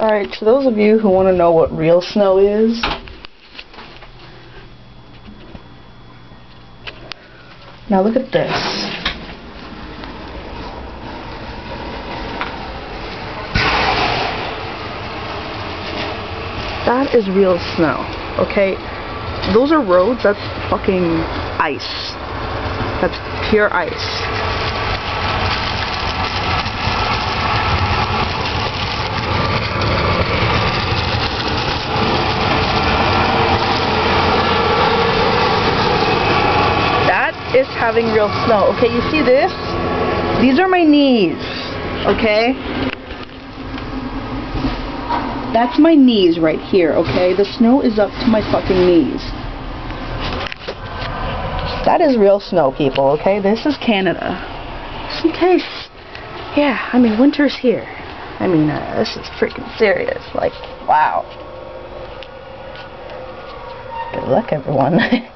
Alright, to those of you who want to know what real snow is, now look at this. That is real snow, okay? Those are roads, that's fucking ice. That's pure ice. Is having real snow. Okay, you see this? These are my knees. Okay? That's my knees right here, okay? The snow is up to my fucking knees. That is real snow, people, okay? This is Canada. Just in case. Yeah, I mean, winter's here. I mean, this is freaking serious. Like, wow. Good luck, everyone.